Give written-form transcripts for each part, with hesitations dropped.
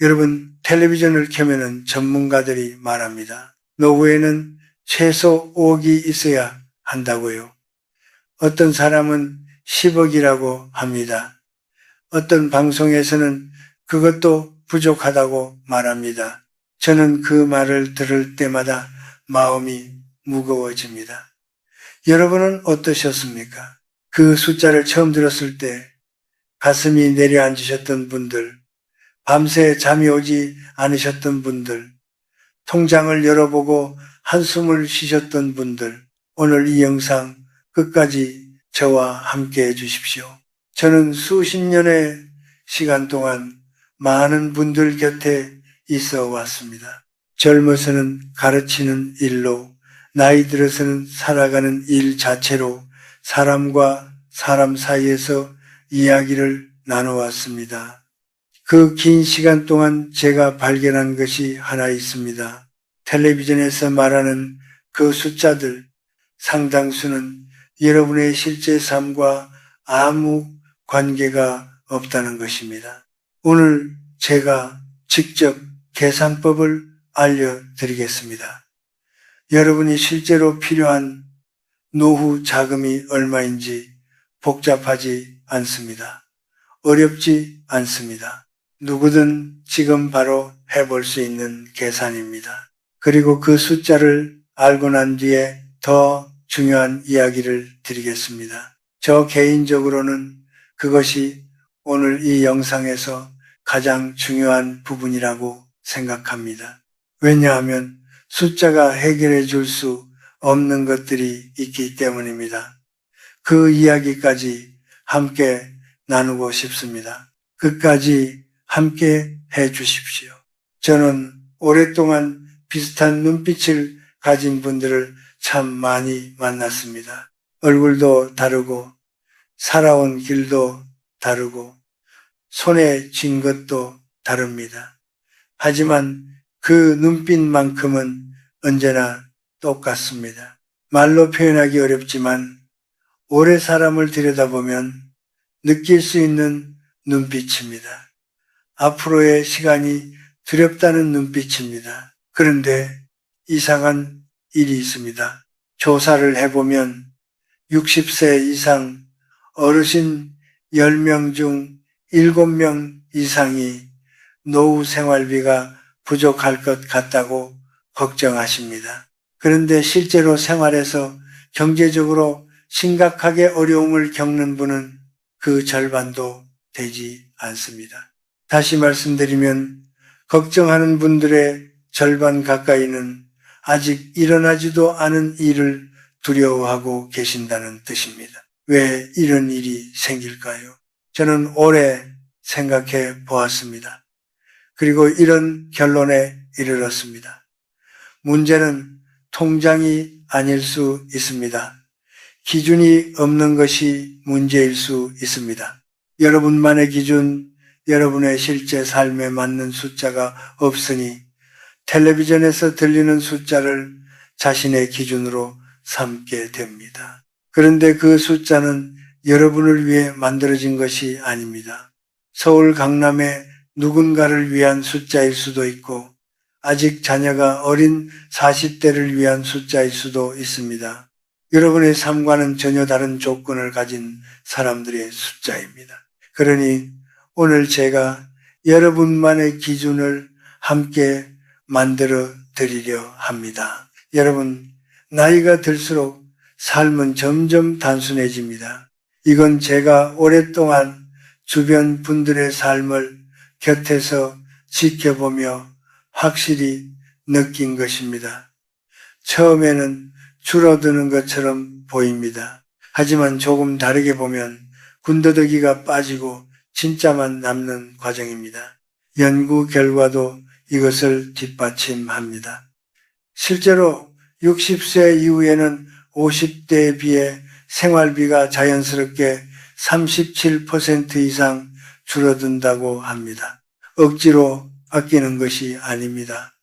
여러분, 텔레비전을 켜면은 전문가들이 말합니다. 노후에는 최소 5억이 있어야 한다고요. 어떤 사람은 10억이라고 합니다. 어떤 방송에서는 그것도 부족하다고 말합니다. 저는 그 말을 들을 때마다 마음이 무거워집니다. 여러분은 어떠셨습니까? 그 숫자를 처음 들었을 때 가슴이 내려앉으셨던 분들, 밤새 잠이 오지 않으셨던 분들, 통장을 열어보고 한숨을 쉬셨던 분들, 오늘 이 영상 끝까지 저와 함께 해주십시오. 저는 수십 년의 시간 동안 많은 분들 곁에 있어 왔습니다. 젊어서는 가르치는 일로, 나이 들어서는 살아가는 일 자체로 사람과 사람 사이에서 이야기를 나눠왔습니다. 그 긴 시간 동안 제가 발견한 것이 하나 있습니다. 텔레비전에서 말하는 그 숫자들 상당수는 여러분의 실제 삶과 아무 관계가 없다는 것입니다. 오늘 제가 직접 계산법을 알려드리겠습니다. 여러분이 실제로 필요한 노후 자금이 얼마인지 복잡하지 않습니다. 어렵지 않습니다. 누구든 지금 바로 해볼 수 있는 계산입니다. 그리고 그 숫자를 알고 난 뒤에 더 중요한 이야기를 드리겠습니다. 저 개인적으로는 그것이 오늘 이 영상에서 가장 중요한 부분이라고 생각합니다. 왜냐하면 숫자가 해결해 줄 수 없는 것들이 있기 때문입니다. 그 이야기까지 함께 나누고 싶습니다. 끝까지 함께 해 주십시오. 저는 오랫동안 비슷한 눈빛을 가진 분들을 참 많이 만났습니다. 얼굴도 다르고 살아온 길도 다르고 손에 쥔 것도 다릅니다. 하지만 그 눈빛만큼은 언제나 똑같습니다. 말로 표현하기 어렵지만 오래 사람을 들여다보면 느낄 수 있는 눈빛입니다. 앞으로의 시간이 두렵다는 눈빛입니다. 그런데 이상한 일이 있습니다. 조사를 해보면 60세 이상 어르신 10명 중 7명 이상이 노후 생활비가 부족할 것 같다고 걱정하십니다. 그런데 실제로 생활에서 경제적으로 심각하게 어려움을 겪는 분은 그 절반도 되지 않습니다. 다시 말씀드리면 걱정하는 분들의 절반 가까이는 아직 일어나지도 않은 일을 두려워하고 계신다는 뜻입니다. 왜 이런 일이 생길까요? 저는 오래 생각해 보았습니다. 그리고 이런 결론에 이르렀습니다. 문제는 통장이 아닐 수 있습니다. 기준이 없는 것이 문제일 수 있습니다. 여러분만의 기준, 여러분의 실제 삶에 맞는 숫자가 없으니 텔레비전에서 들리는 숫자를 자신의 기준으로 삼게 됩니다. 그런데 그 숫자는 여러분을 위해 만들어진 것이 아닙니다. 서울 강남의 누군가를 위한 숫자일 수도 있고 아직 자녀가 어린 40대를 위한 숫자일 수도 있습니다. 여러분의 삶과는 전혀 다른 조건을 가진 사람들의 숫자입니다. 그러니 오늘 제가 여러분만의 기준을 함께 만들어 드리려 합니다. 여러분, 나이가 들수록 삶은 점점 단순해집니다. 이건 제가 오랫동안 주변 분들의 삶을 곁에서 지켜보며 확실히 느낀 것입니다. 처음에는 줄어드는 것처럼 보입니다. 하지만 조금 다르게 보면 군더더기가 빠지고 진짜만 남는 과정입니다. 연구 결과도 이것을 뒷받침합니다. 실제로 60세 이후에는 50대에 비해 생활비가 자연스럽게 37% 이상 줄어든다고 합니다. 억지로 아끼는 것이 아닙니다.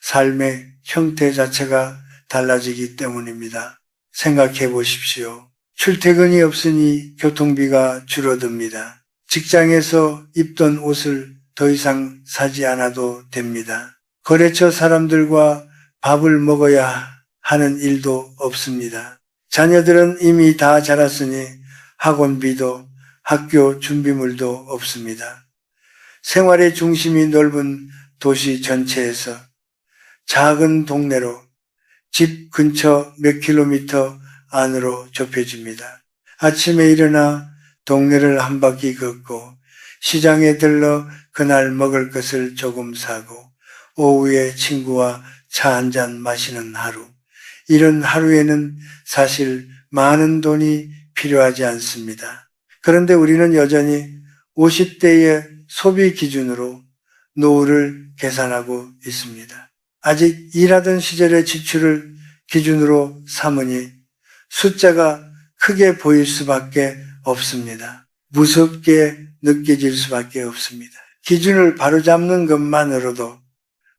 삶의 형태 자체가 달라지기 때문입니다. 생각해 보십시오. 출퇴근이 없으니 교통비가 줄어듭니다. 직장에서 입던 옷을 더 이상 사지 않아도 됩니다. 거래처 사람들과 밥을 먹어야 하는 일도 없습니다. 자녀들은 이미 다 자랐으니 학원비도 학교 준비물도 없습니다. 생활의 중심이 넓은 도시 전체에서 작은 동네로 집 근처 몇 킬로미터 안으로 좁혀집니다. 아침에 일어나 동네를 한 바퀴 걷고 시장에 들러 그날 먹을 것을 조금 사고 오후에 친구와 차 한잔 마시는 하루. 이런 하루에는 사실 많은 돈이 필요하지 않습니다. 그런데 우리는 여전히 50대의 소비 기준으로 노후를 계산하고 있습니다. 아직 일하던 시절의 지출을 기준으로 삼으니 숫자가 크게 보일 수밖에 없습니다. 무섭게 느껴질 수밖에 없습니다. 기준을 바로잡는 것만으로도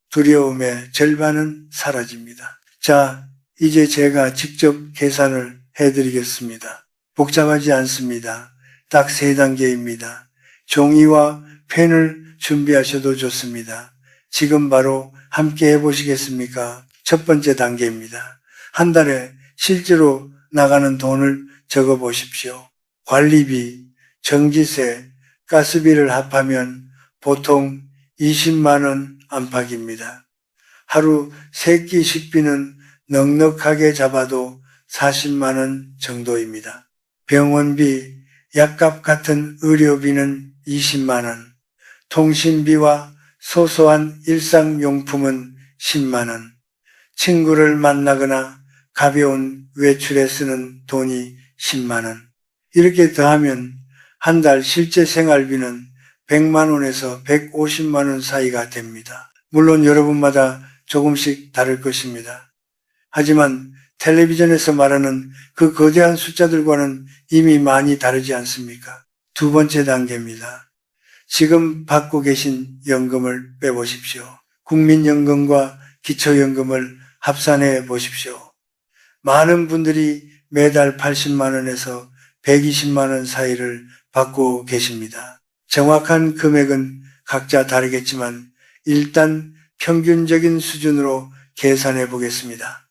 두려움의 절반은 사라집니다. 자, 이제 제가 직접 계산을 해드리겠습니다. 복잡하지 않습니다. 딱 3단계입니다. 종이와 펜을 준비하셔도 좋습니다. 지금 바로 함께 해보시겠습니까? 첫 번째 단계입니다. 한 달에 실제로 나가는 돈을 적어보십시오. 관리비, 전기세, 가스비를 합하면 보통 20만 원 안팎입니다. 하루 3끼 식비는 넉넉하게 잡아도 40만 원 정도입니다. 병원비, 약값 같은 의료비는 20만 원, 통신비와 소소한 일상용품은 10만 원, 친구를 만나거나 가벼운 외출에 쓰는 돈이 10만 원. 이렇게 더하면 한 달 실제 생활비는 100만 원에서 150만 원 사이가 됩니다. 물론 여러분마다 조금씩 다를 것입니다. 하지만 텔레비전에서 말하는 그 거대한 숫자들과는 이미 많이 다르지 않습니까? 두 번째 단계입니다. 지금 받고 계신 연금을 빼보십시오. 국민연금과 기초연금을 합산해 보십시오. 많은 분들이 매달 80만 원에서 120만 원 사이를 받고 계십니다. 정확한 금액은 각자 다르겠지만 일단 평균적인 수준으로 계산해 보겠습니다.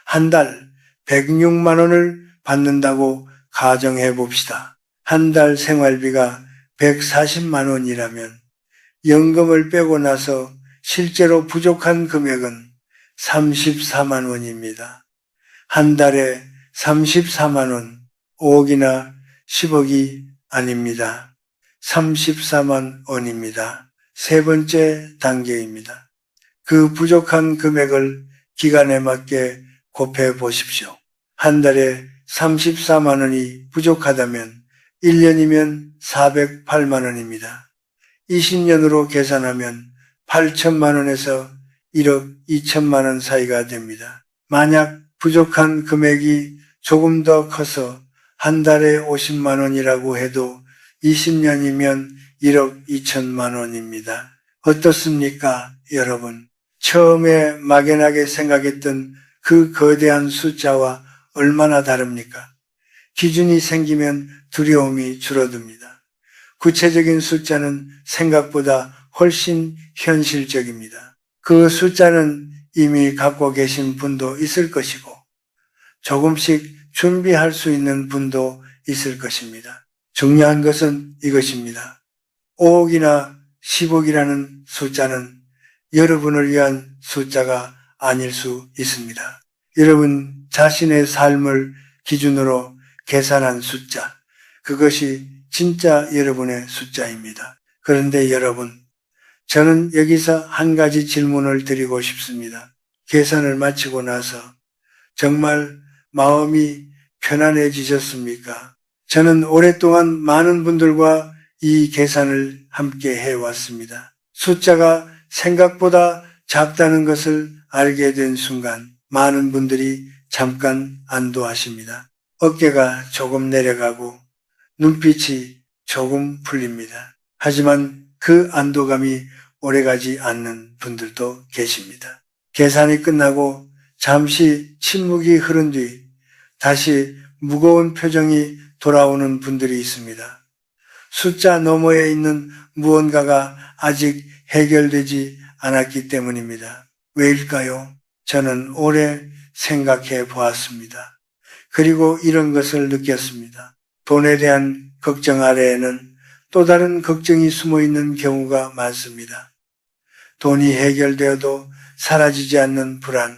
한 달 106만 원을 받는다고 가정해 봅시다. 한 달 생활비가 140만 원이라면 연금을 빼고 나서 실제로 부족한 금액은 34만 원입니다. 한 달에 34만 원, 5억이나 10억이 아닙니다. 34만 원입니다. 세 번째 단계입니다. 그 부족한 금액을 기간에 맞게 곱해 보십시오. 한 달에 34만 원이 부족하다면 1년이면 408만 원입니다. 20년으로 계산하면 8천만 원에서 1억 2천만 원 사이가 됩니다. 만약 부족한 금액이 조금 더 커서 한 달에 50만 원이라고 해도 20년이면 1억 2천만 원입니다. 어떻습니까, 여러분? 처음에 막연하게 생각했던 그 거대한 숫자와 얼마나 다릅니까? 기준이 생기면 두려움이 줄어듭니다. 구체적인 숫자는 생각보다 훨씬 현실적입니다. 그 숫자는 이미 갖고 계신 분도 있을 것이고 조금씩 준비할 수 있는 분도 있을 것입니다. 중요한 것은 이것입니다. 5억이나 10억이라는 숫자는 여러분을 위한 숫자가 아닐 수 있습니다. 여러분 자신의 삶을 기준으로 계산한 숫자, 그것이 진짜 여러분의 숫자입니다. 그런데 여러분, 저는 여기서 한 가지 질문을 드리고 싶습니다. 계산을 마치고 나서 정말 마음이 편안해지셨습니까? 저는 오랫동안 많은 분들과 이 계산을 함께 해왔습니다. 숫자가 생각보다 작다는 것을 알게 된 순간 많은 분들이 잠깐 안도하십니다. 어깨가 조금 내려가고 눈빛이 조금 풀립니다. 하지만 그 안도감이 오래가지 않는 분들도 계십니다. 계산이 끝나고 잠시 침묵이 흐른 뒤 다시 무거운 표정이 돌아오는 분들이 있습니다. 숫자 너머에 있는 무언가가 아직 해결되지 않았기 때문입니다. 왜일까요? 저는 오래 생각해 보았습니다. 그리고 이런 것을 느꼈습니다. 돈에 대한 걱정 아래에는 또 다른 걱정이 숨어 있는 경우가 많습니다. 돈이 해결되어도 사라지지 않는 불안,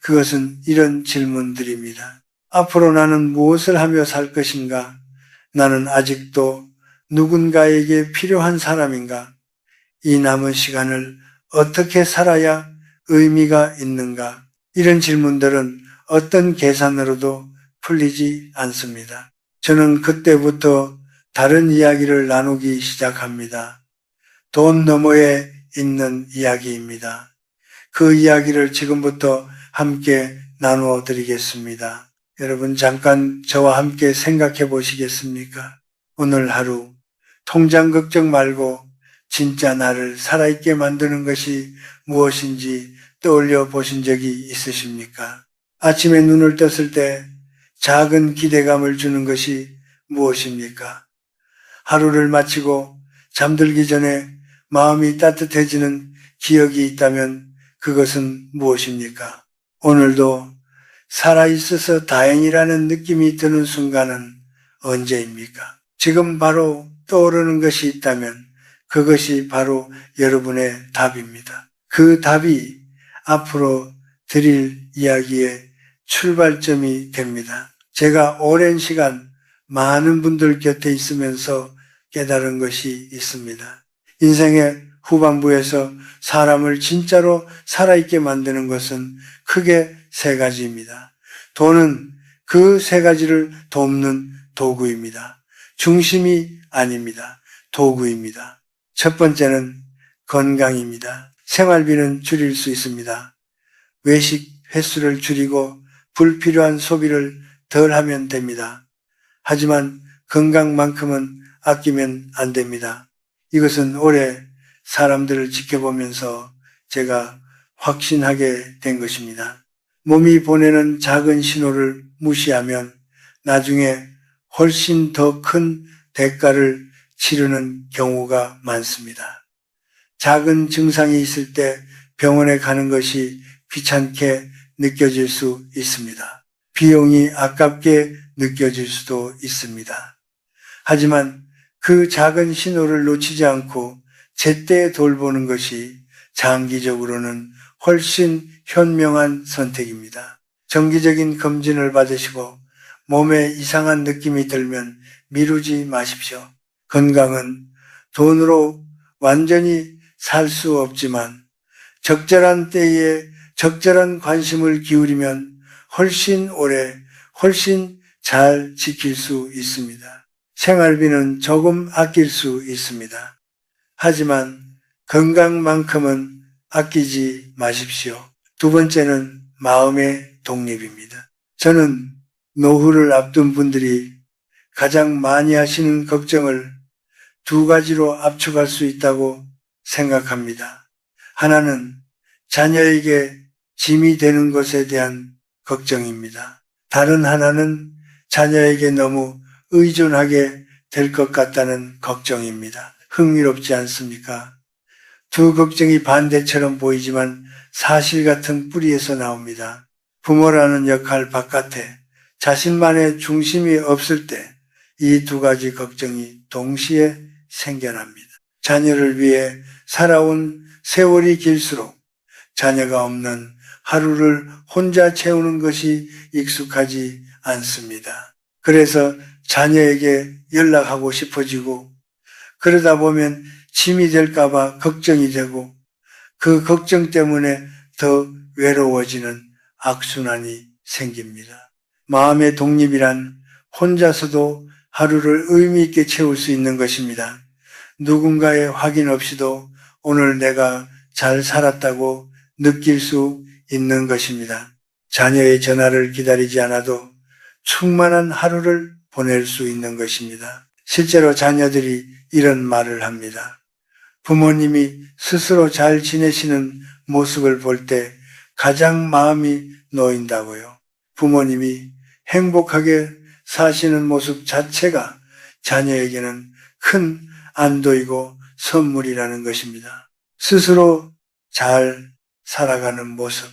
그것은 이런 질문들입니다. 앞으로 나는 무엇을 하며 살 것인가? 나는 아직도 누군가에게 필요한 사람인가? 이 남은 시간을 어떻게 살아야 의미가 있는가? 이런 질문들은 어떤 계산으로도 풀리지 않습니다. 저는 그때부터 다른 이야기를 나누기 시작합니다. 돈 너머에 있는 이야기입니다. 그 이야기를 지금부터 함께 나누어 드리겠습니다. 여러분 잠깐 저와 함께 생각해 보시겠습니까? 오늘 하루 통장 걱정 말고 진짜 나를 살아있게 만드는 것이 무엇인지 떠올려 보신 적이 있으십니까? 아침에 눈을 떴을 때 작은 기대감을 주는 것이 무엇입니까? 하루를 마치고 잠들기 전에 마음이 따뜻해지는 기억이 있다면 그것은 무엇입니까? 오늘도 살아있어서 다행이라는 느낌이 드는 순간은 언제입니까? 지금 바로 떠오르는 것이 있다면 그것이 바로 여러분의 답입니다. 그 답이 앞으로 드릴 이야기의 출발점이 됩니다. 제가 오랜 시간 많은 분들 곁에 있으면서 깨달은 것이 있습니다. 인생의 후반부에서 사람을 진짜로 살아있게 만드는 것은 크게 세 가지입니다. 돈은 그 세 가지를 돕는 도구입니다. 중심이 아닙니다. 도구입니다. 첫 번째는 건강입니다. 생활비는 줄일 수 있습니다. 외식 횟수를 줄이고 불필요한 소비를 덜 하면 됩니다. 하지만 건강만큼은 아끼면 안 됩니다. 이것은 올해 사람들을 지켜보면서 제가 확신하게 된 것입니다. 몸이 보내는 작은 신호를 무시하면 나중에 훨씬 더 큰 대가를 치르는 경우가 많습니다. 작은 증상이 있을 때 병원에 가는 것이 귀찮게 느껴질 수 있습니다. 비용이 아깝게 느껴질 수도 있습니다. 하지만 그 작은 신호를 놓치지 않고 제때 돌보는 것이 장기적으로는 훨씬 현명한 선택입니다. 정기적인 검진을 받으시고 몸에 이상한 느낌이 들면 미루지 마십시오. 건강은 돈으로 완전히 살 수 없지만 적절한 때에 적절한 관심을 기울이면 훨씬 오래, 훨씬 잘 지킬 수 있습니다. 생활비는 조금 아낄 수 있습니다. 하지만 건강만큼은 아끼지 마십시오. 두 번째는 마음의 독립입니다. 저는 노후를 앞둔 분들이 가장 많이 하시는 걱정을 두 가지로 압축할 수 있다고 생각합니다. 하나는 자녀에게 짐이 되는 것에 대한 걱정입니다. 다른 하나는 자녀에게 너무 의존하게 될 것 같다는 걱정입니다. 흥미롭지 않습니까? 두 걱정이 반대처럼 보이지만 사실 같은 뿌리에서 나옵니다. 부모라는 역할 바깥에 자신만의 중심이 없을 때 이 두 가지 걱정이 동시에 생겨납니다. 자녀를 위해 살아온 세월이 길수록 자녀가 없는 하루를 혼자 채우는 것이 익숙하지 않습니다. 그래서 자녀에게 연락하고 싶어지고 그러다 보면 짐이 될까봐 걱정이 되고 그 걱정 때문에 더 외로워지는 악순환이 생깁니다. 마음의 독립이란 혼자서도 하루를 의미 있게 채울 수 있는 것입니다. 누군가의 확인 없이도 오늘 내가 잘 살았다고 느낄 수 있는 것입니다. 자녀의 전화를 기다리지 않아도 충만한 하루를 보낼 수 있는 것입니다. 실제로 자녀들이 이런 말을 합니다. 부모님이 스스로 잘 지내시는 모습을 볼 때 가장 마음이 놓인다고요. 부모님이 행복하게 사시는 모습 자체가 자녀에게는 큰 안도이고 선물이라는 것입니다. 스스로 잘 살아가는 모습,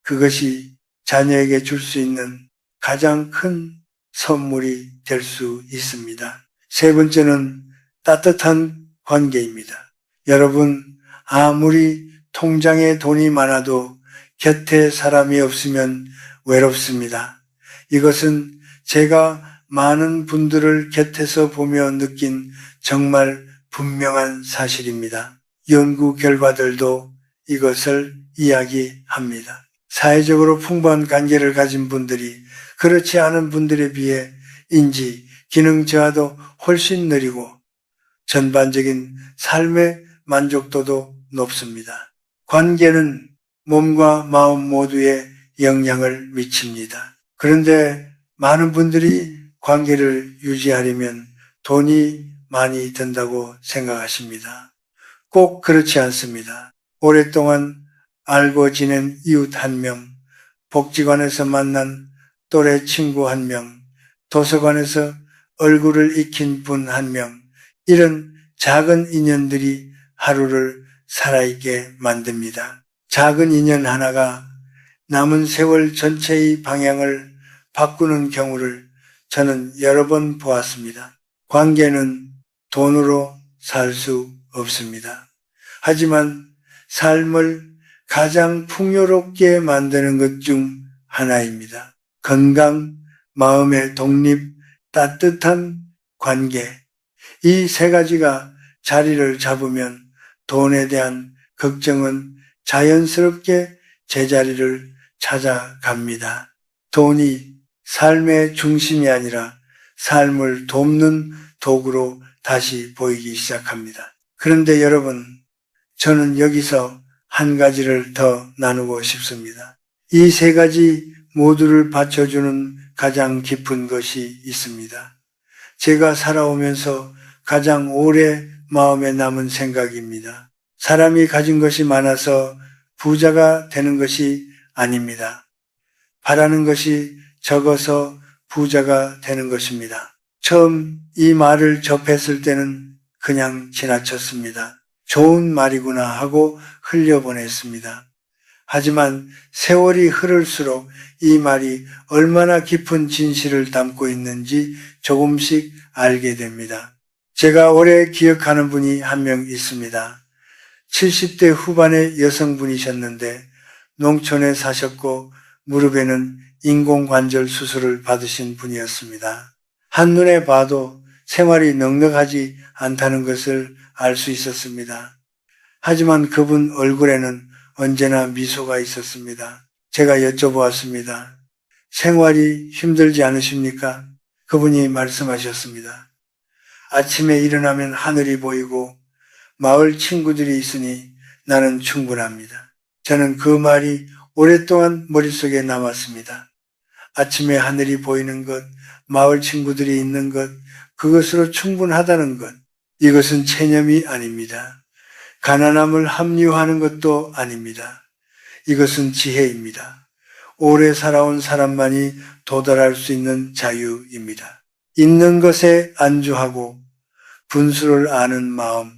그것이 자녀에게 줄 수 있는 가장 큰 선물이 될 수 있습니다. 세 번째는 따뜻한 관계입니다. 여러분, 아무리 통장에 돈이 많아도 곁에 사람이 없으면 외롭습니다. 이것은 제가 많은 분들을 곁에서 보며 느낀 정말 분명한 사실입니다. 연구 결과들도 이것을 이야기합니다. 사회적으로 풍부한 관계를 가진 분들이 그렇지 않은 분들에 비해 인지, 기능 저하도 훨씬 느리고 전반적인 삶의 만족도도 높습니다. 관계는 몸과 마음 모두에 영향을 미칩니다. 그런데 많은 분들이 관계를 유지하려면 돈이 많이 든다고 생각하십니다. 꼭 그렇지 않습니다. 오랫동안 알고 지낸 이웃 한 명, 복지관에서 만난 또래 친구 한 명, 도서관에서 얼굴을 익힌 분 한 명, 이런 작은 인연들이 하루를 살아있게 만듭니다. 작은 인연 하나가 남은 세월 전체의 방향을 바꾸는 경우를 저는 여러 번 보았습니다. 관계는 돈으로 살 수 없습니다. 하지만 삶을 가장 풍요롭게 만드는 것 중 하나입니다. 건강, 마음의 독립, 따뜻한 관계. 이 세 가지가 자리를 잡으면 돈에 대한 걱정은 자연스럽게 제자리를 찾아갑니다. 돈이 삶의 중심이 아니라 삶을 돕는 도구로 다시 보이기 시작합니다. 그런데 여러분, 저는 여기서 한 가지를 더 나누고 싶습니다. 이 세 가지 모두를 받쳐주는 가장 깊은 것이 있습니다. 제가 살아오면서 가장 오래 마음에 남은 생각입니다. 사람이 가진 것이 많아서 부자가 되는 것이 아닙니다. 바라는 것이 적어서 부자가 되는 것입니다. 처음 이 말을 접했을 때는 그냥 지나쳤습니다. 좋은 말이구나 하고 흘려보냈습니다. 하지만 세월이 흐를수록 이 말이 얼마나 깊은 진실을 담고 있는지 조금씩 알게 됩니다. 제가 오래 기억하는 분이 한 명 있습니다. 70대 후반의 여성분이셨는데 농촌에 사셨고 무릎에는 인공관절 수술을 받으신 분이었습니다. 한눈에 봐도 생활이 넉넉하지 않다는 것을 알 수 있었습니다. 하지만 그분 얼굴에는 언제나 미소가 있었습니다. 제가 여쭤보았습니다. 생활이 힘들지 않으십니까? 그분이 말씀하셨습니다. 아침에 일어나면 하늘이 보이고 마을 친구들이 있으니 나는 충분합니다. 저는 그 말이 오랫동안 머릿속에 남았습니다. 아침에 하늘이 보이는 것, 마을 친구들이 있는 것, 그것으로 충분하다는 것, 이것은 체념이 아닙니다. 가난함을 합리화하는 것도 아닙니다. 이것은 지혜입니다. 오래 살아온 사람만이 도달할 수 있는 자유입니다. 있는 것에 안주하고 분수를 아는 마음,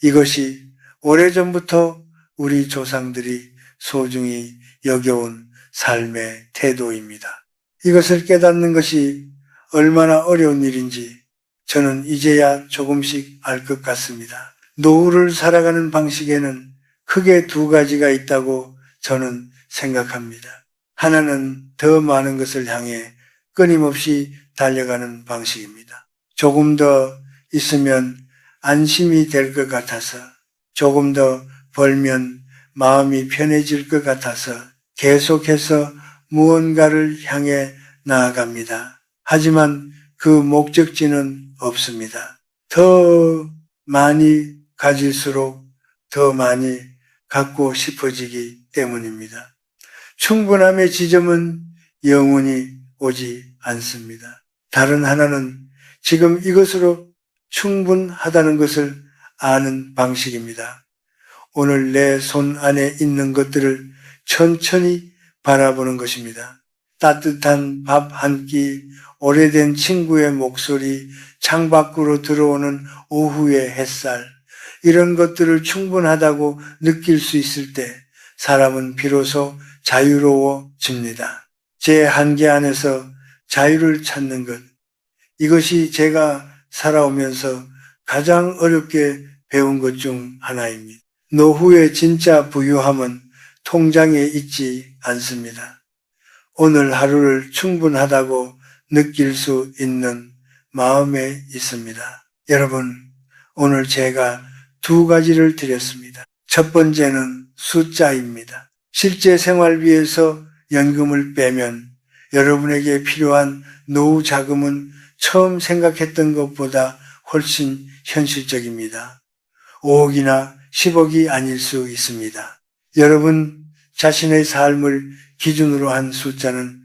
이것이 오래전부터 우리 조상들이 소중히 여겨온 삶의 태도입니다. 이것을 깨닫는 것이 얼마나 어려운 일인지 저는 이제야 조금씩 알 것 같습니다. 노후를 살아가는 방식에는 크게 두 가지가 있다고 저는 생각합니다. 하나는 더 많은 것을 향해 끊임없이 달려가는 방식입니다. 조금 더 있으면 안심이 될 것 같아서, 조금 더 벌면 마음이 편해질 것 같아서 계속해서 무언가를 향해 나아갑니다. 하지만 그 목적지는 없습니다. 더 많이 가질수록 더 많이 갖고 싶어지기 때문입니다. 충분함의 지점은 영원히 오지 않습니다. 다른 하나는 지금 이것으로 충분하다는 것을 아는 방식입니다. 오늘 내 손 안에 있는 것들을 천천히 바라보는 것입니다. 따뜻한 밥 한 끼, 오래된 친구의 목소리, 창밖으로 들어오는 오후의 햇살, 이런 것들을 충분하다고 느낄 수 있을 때 사람은 비로소 자유로워집니다. 제 한계 안에서 자유를 찾는 것, 이것이 제가 살아오면서 가장 어렵게 배운 것 중 하나입니다. 노후의 진짜 부유함은 통장에 있지 않습니다. 오늘 하루를 충분하다고 느낄 수 있는 마음에 있습니다. 여러분, 오늘 제가 두 가지를 드렸습니다. 첫 번째는 숫자입니다. 실제 생활비에서 연금을 빼면 여러분에게 필요한 노후 자금은 처음 생각했던 것보다 훨씬 현실적입니다. 5억이나 10억이 아닐 수 있습니다. 여러분 자신의 삶을 기준으로 한 숫자는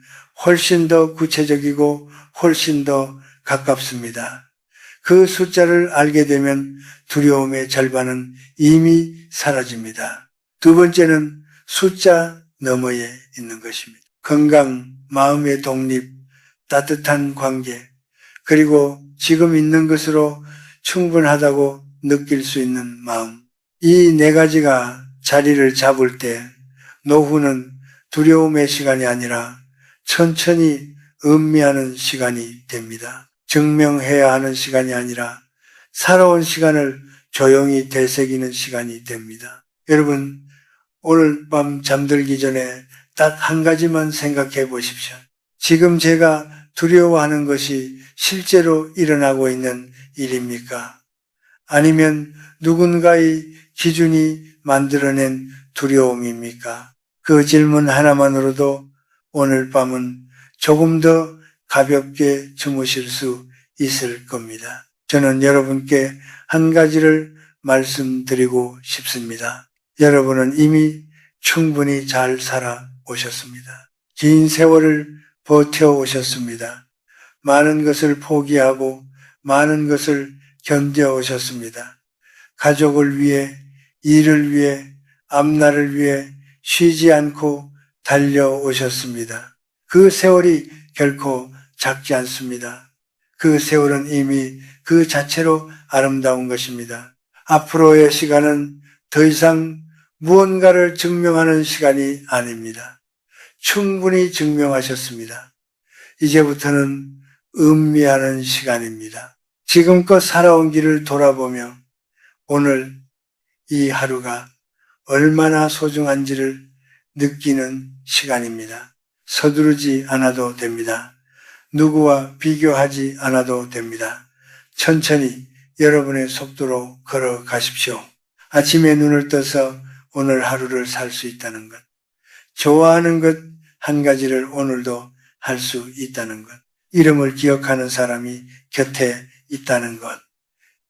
훨씬 더 구체적이고 훨씬 더 가깝습니다. 그 숫자를 알게 되면 두려움의 절반은 이미 사라집니다. 두 번째는 숫자 너머에 있는 것입니다. 건강, 마음의 독립, 따뜻한 관계, 그리고 지금 있는 것으로 충분하다고 느낄 수 있는 마음. 이 네 가지가 자리를 잡을 때 노후는 두려움의 시간이 아니라 천천히 음미하는 시간이 됩니다. 증명해야 하는 시간이 아니라 살아온 시간을 조용히 되새기는 시간이 됩니다. 여러분, 오늘 밤 잠들기 전에 딱 한 가지만 생각해 보십시오. 지금 제가 두려워하는 것이 실제로 일어나고 있는 일입니까? 아니면 누군가의 기준이 만들어낸 두려움입니까? 그 질문 하나만으로도 오늘 밤은 조금 더 가볍게 주무실 수 있을 겁니다. 저는 여러분께 한 가지를 말씀드리고 싶습니다. 여러분은 이미 충분히 잘 살아오셨습니다. 긴 세월을 버텨오셨습니다. 많은 것을 포기하고 많은 것을 견뎌오셨습니다. 가족을 위해, 일을 위해, 앞날을 위해 쉬지 않고 달려오셨습니다. 그 세월이 결코 작지 않습니다. 그 세월은 이미 그 자체로 아름다운 것입니다. 앞으로의 시간은 더 이상 무언가를 증명하는 시간이 아닙니다. 충분히 증명하셨습니다. 이제부터는 음미하는 시간입니다. 지금껏 살아온 길을 돌아보며 오늘 이 하루가 얼마나 소중한지를 느끼는 시간입니다. 서두르지 않아도 됩니다. 누구와 비교하지 않아도 됩니다. 천천히 여러분의 속도로 걸어가십시오. 아침에 눈을 떠서 오늘 하루를 살 수 있다는 것, 좋아하는 것 한 가지를 오늘도 할 수 있다는 것, 이름을 기억하는 사람이 곁에 있다는 것,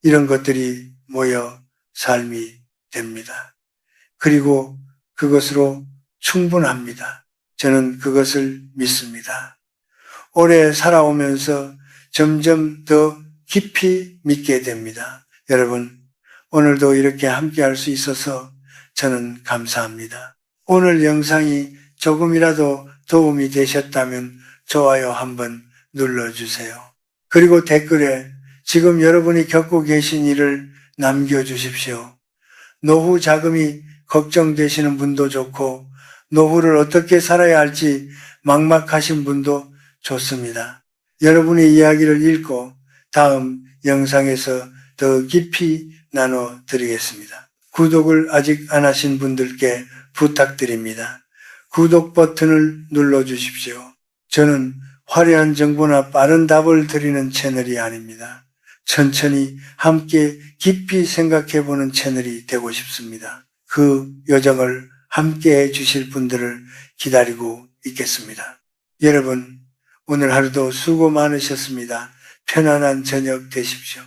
이런 것들이 모여 삶이 됩니다. 그리고 그것으로 충분합니다. 저는 그것을 믿습니다. 오래 살아오면서 점점 더 깊이 믿게 됩니다. 여러분, 오늘도 이렇게 함께 할 수 있어서 저는 감사합니다. 오늘 영상이 조금이라도 도움이 되셨다면 좋아요 한번 눌러주세요. 그리고 댓글에 지금 여러분이 겪고 계신 일을 남겨주십시오. 노후 자금이 걱정되시는 분도 좋고 노후를 어떻게 살아야 할지 막막하신 분도 좋습니다. 여러분의 이야기를 읽고 다음 영상에서 더 깊이 나눠드리겠습니다. 구독을 아직 안 하신 분들께 부탁드립니다. 구독 버튼을 눌러주십시오. 저는 화려한 정보나 빠른 답을 드리는 채널이 아닙니다. 천천히 함께 깊이 생각해보는 채널이 되고 싶습니다. 그 여정을 함께 해주실 분들을 기다리고 있겠습니다. 여러분, 오늘 하루도 수고 많으셨습니다. 편안한 저녁 되십시오.